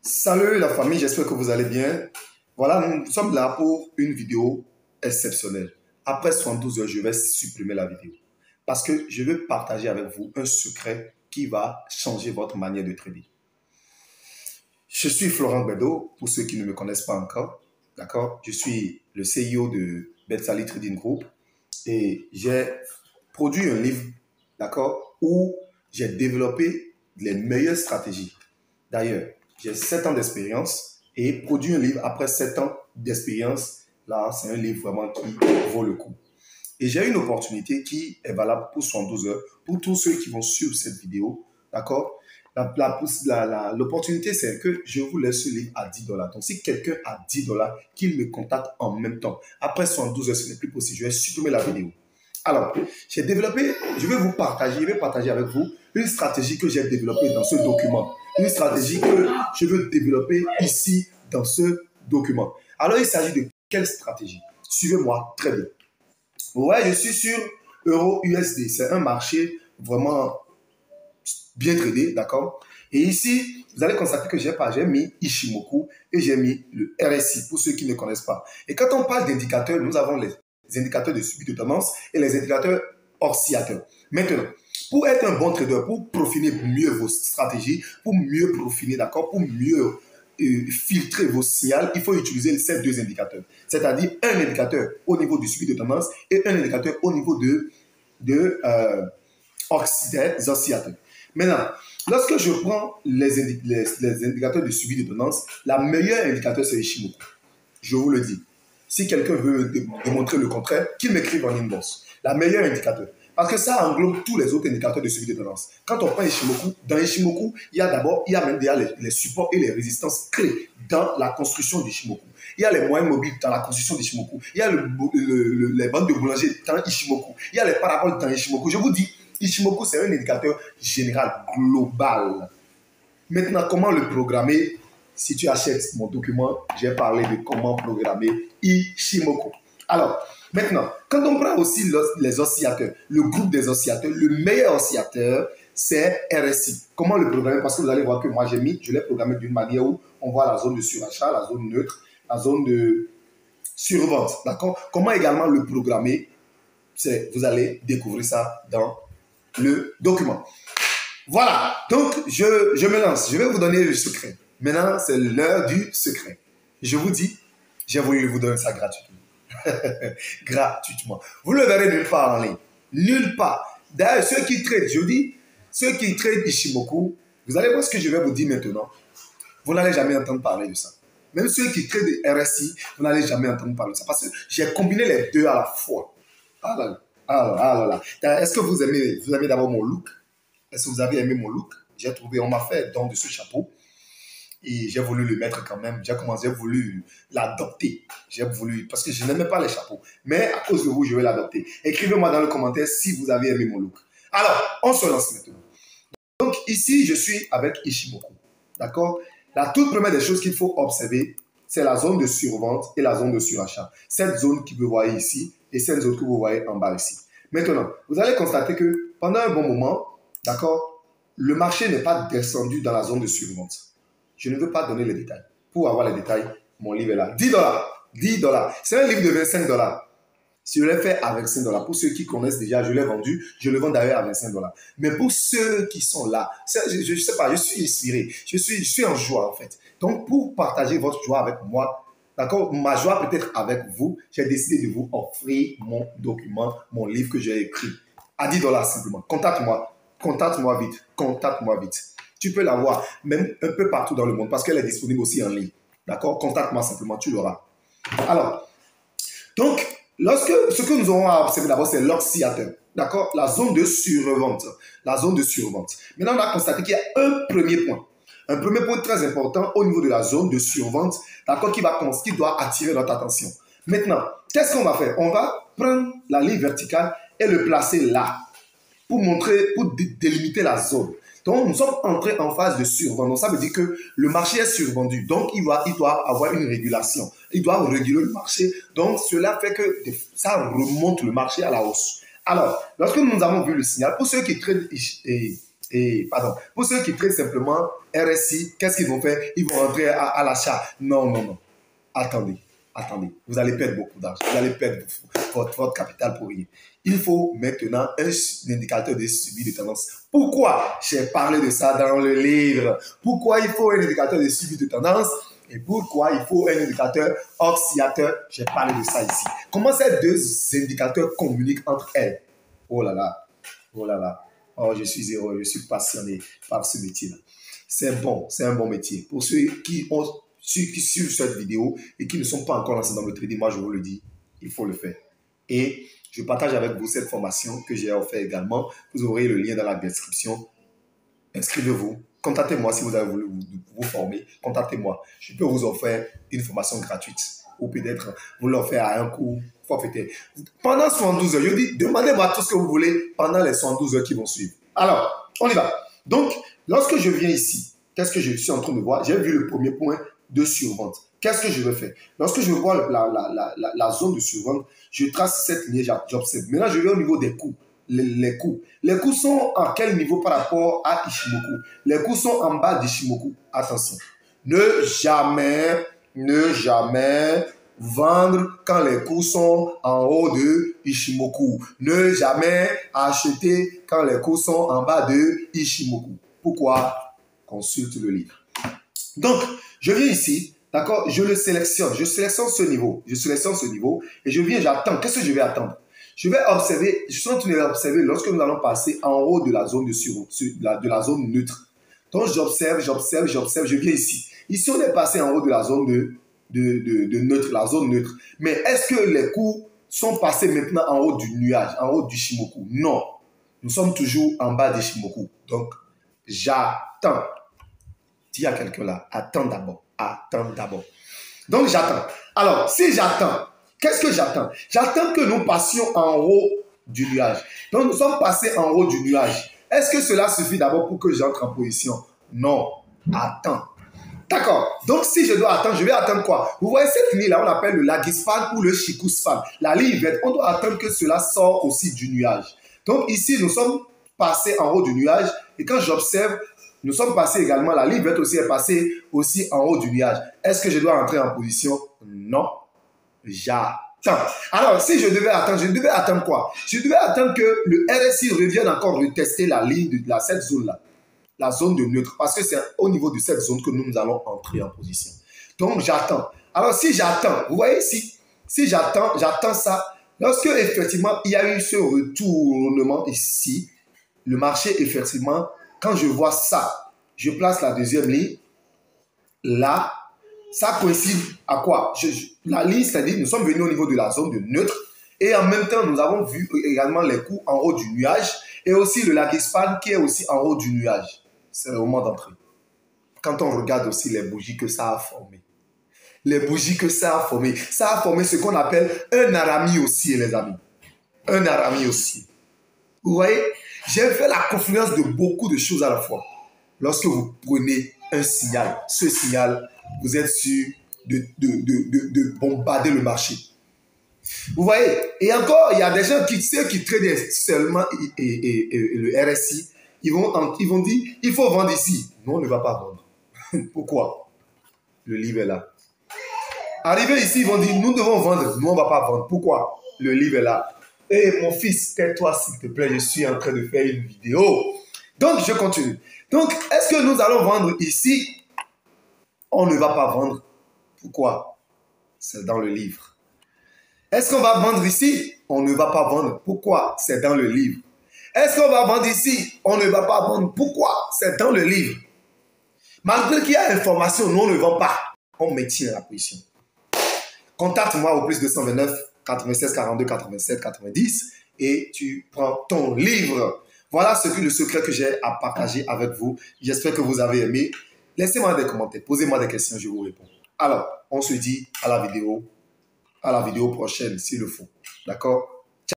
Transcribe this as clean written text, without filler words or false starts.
Salut la famille, j'espère que vous allez bien. Voilà, nous sommes là pour une vidéo exceptionnelle. Après 72 heures, je vais supprimer la vidéo. Parce que je veux partager avec vous un secret qui va changer votre manière de trader. Je suis Florent Bedo, pour ceux qui ne me connaissent pas encore. D'accord? Je suis le CEO de Betsali Trading Group et j'ai produit un livre, d'accord, où j'ai développé les meilleures stratégies. D'ailleurs, j'ai 7 ans d'expérience et produit un livre après 7 ans d'expérience. Là, c'est un livre vraiment qui vaut le coup. Et j'ai une opportunité qui est valable pour 72 heures pour tous ceux qui vont suivre cette vidéo. D'accord? L'opportunité, c'est que je vous laisse ce livre à 10 dollars. Donc, si quelqu'un a 10 dollars, qu'il me contacte en même temps. Après 72 heures, ce n'est plus possible. Je vais supprimer la vidéo. Alors, j'ai développé, je vais partager avec vous une stratégie que j'ai développée dans ce document. Une stratégie que je veux développer ici dans ce document. Alors, il s'agit de quelle stratégie? Suivez-moi très bien. Ouais, je suis sur Euro-USD. C'est un marché vraiment bien tradé, d'accord? Et ici, vous allez constater que j'ai mis Ichimoku et j'ai mis le RSI, pour ceux qui ne connaissent pas. Et quand on parle d'indicateurs, nous avons les indicateurs de suivi de tendance et les indicateurs oscillateurs. Maintenant, pour être un bon trader, pour profiler mieux vos stratégies, pour mieux profiler, d'accord, pour mieux filtrer vos signaux, il faut utiliser ces deux indicateurs. C'est-à-dire un indicateur au niveau du suivi de tendance et un indicateur au niveau des oscillateurs. Maintenant, lorsque je prends les indicateurs de suivi de tendance, la meilleure indicateur, c'est Ichimoku. Je vous le dis. Si quelqu'un veut démontrer le contraire, qu'il m'écrive en inbox. La meilleure indicateur. Parce que ça englobe tous les autres indicateurs de suivi de tendance. Quand on prend Ichimoku, dans Ichimoku, il y a même les supports et les résistances clés dans la construction d'Ichimoku. Il y a les moyens mobiles dans la construction d'Ichimoku. Il y a les bandes de boulanger dans Ichimoku. Il y a les paraboles dans Ichimoku. Je vous dis, Ichimoku, c'est un indicateur général, global. Maintenant, comment le programmer? Si tu achètes mon document, j'ai parlé de comment programmer Ichimoku. Alors, maintenant, quand on prend aussi les oscillateurs, le groupe des oscillateurs, le meilleur oscillateur, c'est RSI. Comment le programmer? Parce que vous allez voir que moi, je l'ai programmé d'une manière où on voit la zone de surachat, la zone neutre, la zone de survente. D'accord? Comment également le programmer? Vous allez découvrir ça dans le document. Voilà, donc je me lance. Je vais vous donner le secret. Maintenant, c'est l'heure du secret. Je vous dis, j'ai voulu vous donner ça gratuitement. Gratuitement. Vous le verrez nulle part en ligne. Nulle part. D'ailleurs, ceux qui traitent, je dis, ceux qui traitent Ichimoku, vous allez voir ce que je vais vous dire maintenant. Vous n'allez jamais entendre parler de ça. Même ceux qui traitent des RSI, vous n'allez jamais entendre parler de ça. Parce que j'ai combiné les deux à la fois. Ah là là. Ah là là. Est-ce que vous aimez d'abord mon look? Est-ce que vous avez aimé mon look? J'ai trouvé, on m'a fait don de ce chapeau. Et j'ai voulu le mettre quand même. J'ai voulu l'adopter. J'ai voulu, parce que je n'aimais pas les chapeaux. Mais à cause de vous, je vais l'adopter. Écrivez-moi dans le commentaire si vous avez aimé mon look. Alors, on se lance maintenant. Donc ici, je suis avec Ichimoku. D'accord? La toute première des choses qu'il faut observer, c'est la zone de survente et la zone de surachat. Cette zone que vous voyez ici et cette zone que vous voyez en bas ici. Maintenant, vous allez constater que pendant un bon moment, d'accord, le marché n'est pas descendu dans la zone de survente. Je ne veux pas donner les détails. Pour avoir les détails, mon livre est là. 10 dollars. 10 dollars. C'est un livre de 25 dollars. Si je l'ai fait à 25 dollars, pour ceux qui connaissent déjà, je l'ai vendu. Je le vends d'ailleurs à 25 dollars. Mais pour ceux qui sont là, je ne sais pas, je suis inspiré. Je suis en joie en fait. Donc, pour partager votre joie avec moi, d'accord, ma joie peut-être avec vous, j'ai décidé de vous offrir mon document, mon livre que j'ai écrit à 10 dollars simplement. Contacte-moi. Contacte-moi vite. Contacte-moi vite. Tu peux l'avoir même un peu partout dans le monde parce qu'elle est disponible aussi en ligne. D'accord? Contacte-moi simplement, tu l'auras. Alors, donc, ce que nous aurons à observer d'abord, c'est l'oscillateur. D'accord? La zone de survente. La zone de survente. Maintenant, on a constaté qu'il y a un premier point. Un premier point très important au niveau de la zone de survente, d'accord, qui doit attirer notre attention. Maintenant, qu'est-ce qu'on va faire? On va prendre la ligne verticale et le placer là pour délimiter la zone. Donc, nous sommes entrés en phase de survente. Donc, ça veut dire que le marché est survendu. Donc, il doit avoir une régulation. Il doit réguler le marché. Donc, cela fait que ça remonte le marché à la hausse. Alors, lorsque nous avons vu le signal, pour ceux qui traitent Et pardon, pour ceux qui traitent simplement RSI, qu'est-ce qu'ils vont faire? Ils vont rentrer à l'achat. Non, non, non. Attendez, attendez. Vous allez perdre beaucoup d'argent. Vous allez perdre votre capital pour rien. Il faut maintenant un indicateur de suivi de tendance. Pourquoi j'ai parlé de ça dans le livre? Pourquoi il faut un indicateur de suivi de tendance? Et pourquoi il faut un indicateur oscillateur? J'ai parlé de ça ici. Comment ces deux indicateurs communiquent entre elles? Oh là là, oh là là. Oh, je suis heureux, je suis passionné par ce métier-là. C'est bon, c'est un bon métier. Pour ceux qui suivent cette vidéo et qui ne sont pas encore lancés dans le trading, moi je vous le dis, il faut le faire. Et je partage avec vous cette formation que j'ai offerte également. Vous aurez le lien dans la description. Inscrivez-vous. Contactez-moi si vous avez voulu vous former. Contactez-moi. Je peux vous offrir une formation gratuite. Ou peut-être vous l'offrir à un coût forfaitaire. Pendant 72 heures, je dis, demandez-moi tout ce que vous voulez pendant les 72 heures qui vont suivre. Alors, on y va. Donc, lorsque je viens ici, qu'est-ce que je suis en train de voir? J'ai vu le premier point de survente. Qu'est-ce que je vais faire? Lorsque je vois la zone de survente, je trace cette ligne, j'observe. Maintenant, je vais au niveau des coûts. Les coûts. Les coûts sont à quel niveau par rapport à Ichimoku? Les coûts sont en bas d'Ichimoku. Attention. Ne jamais vendre quand les coûts sont en haut de Ichimoku. Ne jamais acheter quand les coûts sont en bas de Ichimoku. Pourquoi? Consulte le livre. Donc, je viens ici, d'accord? Je le sélectionne. Je sélectionne ce niveau. Et je viens, j'attends. Qu'est-ce que je vais attendre? Je vais observer, je suis en train d'observer lorsque nous allons passer en haut de la zone de la zone neutre. Donc, j'observe, je viens ici. Ici, on est passé en haut de la zone de neutre, la zone neutre. Mais est-ce que les coûts sont passés maintenant en haut du nuage, en haut du Shimoku? Non. Nous sommes toujours en bas du Shimoku. Donc, j'attends. Dis à quelqu'un là, attends d'abord. Donc, j'attends. Alors, si j'attends, qu'est-ce que j'attends? J'attends que nous passions en haut du nuage. Donc, nous sommes passés en haut du nuage. Est-ce que cela suffit d'abord pour que j'entre en position? Non. Attends. D'accord. Donc, si je dois attendre, je vais attendre quoi? Vous voyez cette ligne-là, on l'appelle le Lagispan ou le Shikuspan. La ligne verte, on doit attendre que cela sorte aussi du nuage. Donc, ici, nous sommes passés en haut du nuage. Et quand j'observe, nous sommes passés également, la ligne verte aussi est passée aussi en haut du nuage. Est-ce que je dois entrer en position? Non. J'attends. Alors, si je devais attendre quoi? Je devais attendre que le RSI revienne encore retester la ligne de cette zone-là. La zone de neutre, parce que c'est au niveau de cette zone que nous allons entrer en position. Donc, j'attends. Alors, si j'attends, vous voyez ici, si j'attends ça, lorsque effectivement, il y a eu ce retournement ici, le marché, effectivement, quand je vois ça, je place la deuxième ligne, là, ça coïncide à quoi? La ligne, c'est-à-dire, nous sommes venus au niveau de la zone de neutre, et en même temps, nous avons vu également les coûts en haut du nuage, et aussi le Lagispan qui est aussi en haut du nuage. C'est le moment d'entrée. Quand on regarde aussi les bougies que ça a formé. Les bougies que ça a formé. Ça a formé ce qu'on appelle un arami haussier, les amis. Un arami haussier. Vous voyez? J'ai fait la confluence de beaucoup de choses à la fois. Lorsque vous prenez un signal, ce signal, vous êtes sûr de bombarder le marché. Vous voyez? Et encore, il y a des gens ceux qui traitent seulement le RSI. Ils vont dire, il faut vendre ici. Nous, on ne va pas vendre. Pourquoi? Le livre est là. Arrivé ici, ils vont dire, nous devons vendre. Nous, on ne va pas vendre. Pourquoi? Le livre est là. Et mon fils, tais-toi s'il te plaît, je suis en train de faire une vidéo. Donc, je continue. Donc, est-ce que nous allons vendre ici? On ne va pas vendre. Pourquoi? C'est dans le livre. Est-ce qu'on va vendre ici? On ne va pas vendre. Pourquoi? C'est dans le livre. Est-ce qu'on va vendre ici? On ne va pas vendre. Pourquoi? C'est dans le livre. Malgré qu'il y a information, nous on ne vend pas. On maintient la position. Contacte-moi au +229 96 42 87 90 et tu prends ton livre. Voilà le secret que j'ai à partager avec vous. J'espère que vous avez aimé. Laissez-moi des commentaires, posez-moi des questions, je vous réponds. Alors, on se dit à la vidéo prochaine s'il le faut. D'accord?